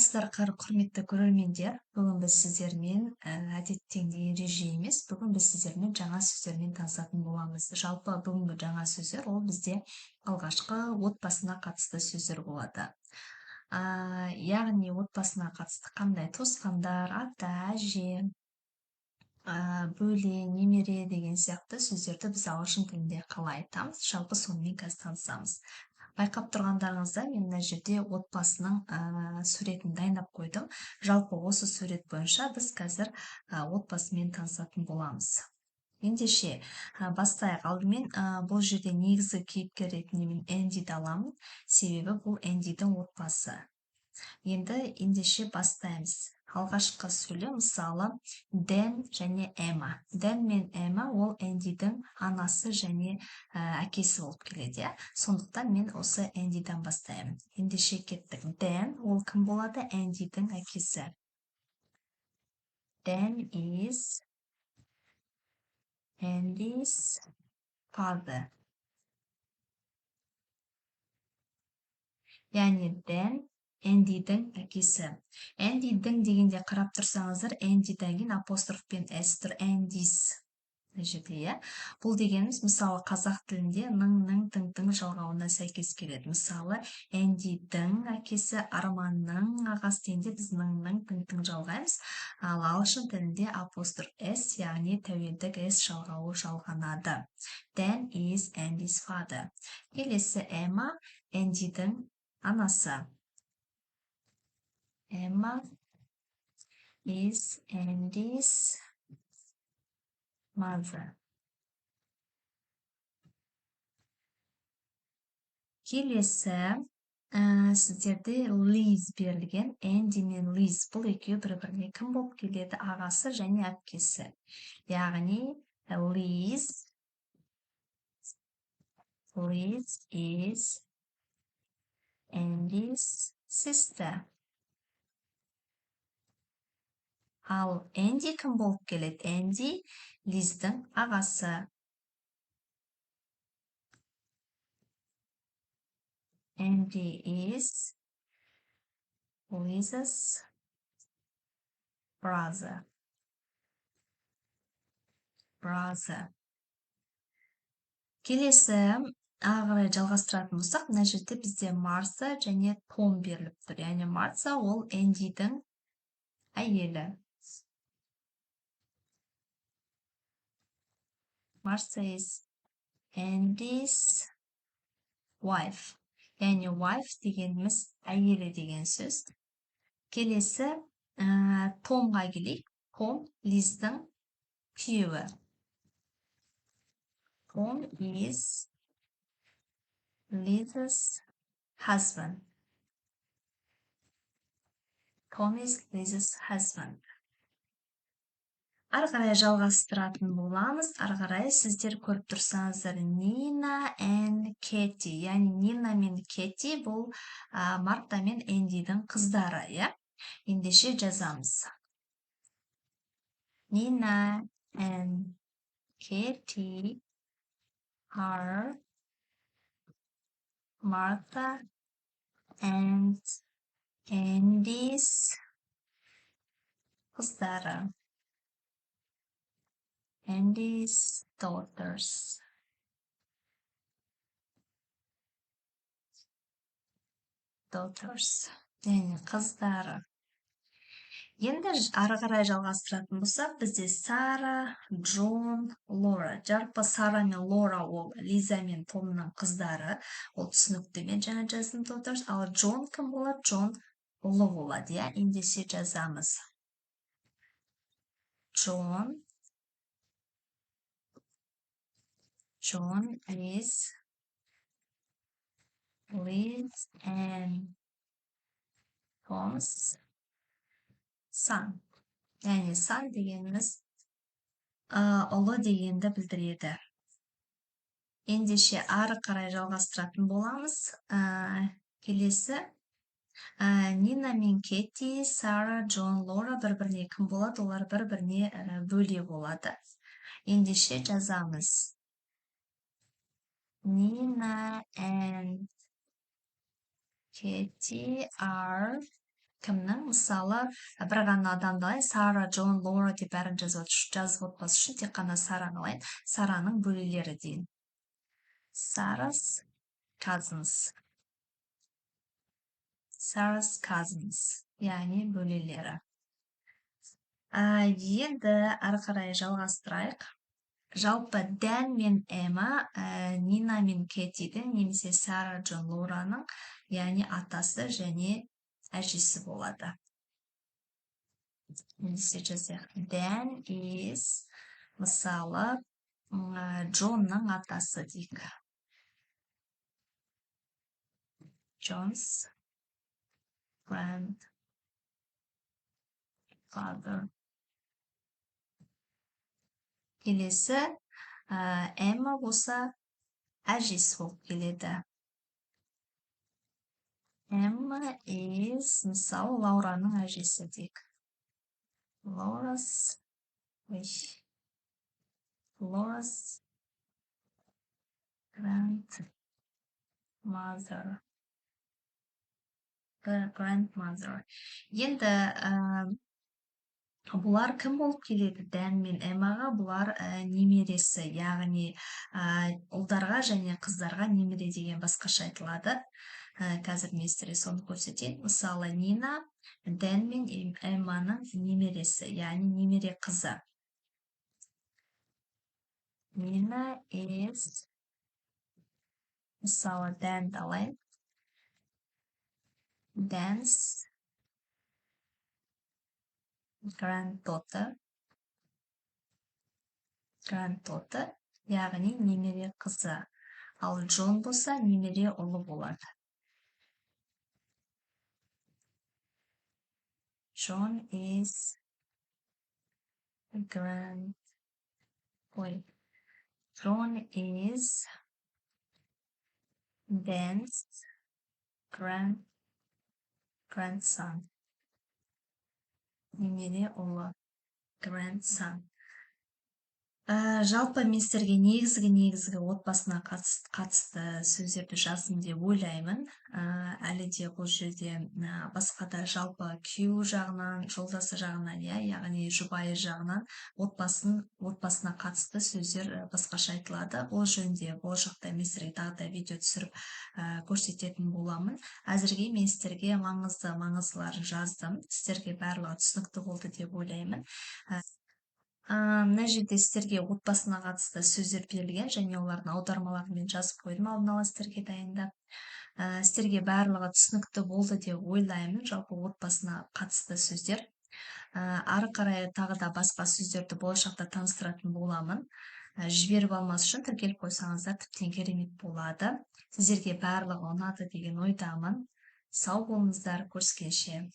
Армысыздар, құрметті көрермендер. Бүгін біз сіздермен әдеттегідей ереже емес, бүгін біз сіздермен жаңа сөздермен танысатын боламыз. Жалпы бүгінгі жаңа сөздер ол бізде алғашқы отбасына қатысты сөздер болады. Яғни отбасына қатысты қандай туысқандар, ата, әже, бөле, немере деген сияқты сөздерді біз ағылшын тілінде қалай айтамыз, жалпы сонымен қазір танысамыз. Байқап тұрғандарыңызда мен мына жерде отбасының суретін дайындап қойдым. Жалпы осы сурет бойынша біз қазір отбасымен танысатын боламыз. Ендеше бастайық. Алдымен бұл жерде негізгі кейіпкер ретінде мен Эндиді аламын, себебі бұл Эндидің отбасы. Ендеше бастаймыз. Алғашқы сөйлем мысалы Дэн және Эмма. Дэн мен Эмма ол Эндидің анасы және әкесі болып келеді. Сондықтан мен осы Эндиден бастаймын. Ендеше кеттік. Дэн ол кім болады? Эндидің әкесі. Дэн is Andy's father. Яғни Дэн Эндидің әкесі. Эндидің дегенде қарап тұрсаңыздар, Эндиден кейін апострофпен с тұр, Эндис. Бұл дегеніміз мысалы қазақ тілінде ның, тың жалғауына сәйкес келеді. Мысалы Эндидің әкесі, Арманның ағасы дегенде біз ның, тың жалғаймыз. Ал ағылшын тілінде апостроф с, яғни тәуелдік с жалғауы жалғанады. Then is Andy's father. Келесі Эмма, Эндидің анасы. Emma is Andy's mother. Келесі сіздерде Liz берілген. Энди мен Liz бұл екеуі бір-біріне кім болып келеді? Ағасы және әпкесі. Яғни Liz is Andy's sister. Ал Энди кім болып келеді? Энди Лиздің ағасы. Andy is Liz's brother. Келесі ағырай жалғастыратын болсақ, мына жерде бізде Марса және Том беріліп тұр. Яғни Марса ол Эндидің әйелі. Martha is Andy's wife. Яғни wife дегеніміз әйелі деген сөз. Келесі Томға келейік. Том Лиздің күйеуі. Tom is Liz's husband. Ары қарай жалғастыратын боламыз. Ары қарай сіздер көріп тұрсаңыздар Нина and Кетти. Яғни Нина мен Кетти бұл Марта мен Эндидің қыздары. Ендеше жазамыз. Nina and Katie are Martha and Andy's қыздары. Andy's daughters. Яғни қыздары. Енді ары қарай жалғастыратын болсақ, бізде Сара, Джон, Лора. Жалпы Сара мен Лора ол Лиза мен Томның қыздары. Ол түсінікті, мен жаңа жаздым daughters. Ал Джон кім болады? Джон ұлы болады. Ендеше жазамыз. John is Liz and Tom's son. Яғни son дегеніміз ұлы дегенді білдіреді. Ендеше ары қарай жалғастыратын боламыз. Келесі Нина мен Кетти, Сара, Джон, Лора бір-біріне кім болады? Олар бір-біріне бөле болады. Ендеше жазамыз. Nina and Katie are Кімнің? Мысалы, бір ғана адамды алайын, Сара, Джон, Лора деп бәрін жазып отпас үшін тек қана Сараны алайын. Сараның бөлелері дейін. Sarah's cousins. Sarah's cousins. Яғни бөлелері. Енді әрі қарай жалғастырайық. Жалпы Дэн мен Эмма Нина мен Кэттидің немесе Сара Джон Лораның яғни атасы және әжесі болады. Немесе жазайық. Дэн is мысалы Джонның атасы дейік. John's grandfather. Келесі Эмма болса әжесі болып келеді. Emma is мысалы Лаураның әжесі дейік. Laura's grandmother. Енді бұлар кім болып келеді? Дэн мен Эммаға бұлар немересі, яғни ұлдарға және қыздарға немере деген басқаша айтылады. Қазір мен сіздерге соны көрсетейін. Мысалы, Нина Дэн мен Эмманың немересі, яғни немере қызы. Nina is мысалы Дэнді алайын. Dan's granddaughter, яғни немере қызы. Ал Джон болса немере ұлы болады. John is Dan's grandson. Немере ұлы. Grandson. Жалпы мен сіздерге негізгі отбасына қатысты сөздерді жаздым деп ойлаймын. Әлі де бұл жерде басқа да жалпы күйеу жағынан, жолдасы жағынан, яғни жұбайы жағынан отбасына қатысты сөздер басқаша айтылады. Ол жөнінде болашақта мен сіздерге тағы да видео түсіріп көрсететін боламын. Әзірге мен сіздерге маңыздыларын жаздым. Сіздерге барлығы түсінікті болды деп ойлаймын. Мына жерде сіздерге отбасына қатысты сөздер берілген және олардың аудармаларын мен жазып қойдым алдын ала сіздерге дайындап. Сіздерге барлығы түсінікті болды деп ойлаймын, жалпы отбасына қатысты сөздер. Ары қарай тағы да басқа сөздерді болашақта таныстыратын боламын. Жіберіп алмас үшін тіркеліп қойсаңыздар тіптен керемет болады. Сіздерге барлығы ұнады деген ойдамын. Сау болыңыздар, көріскенше.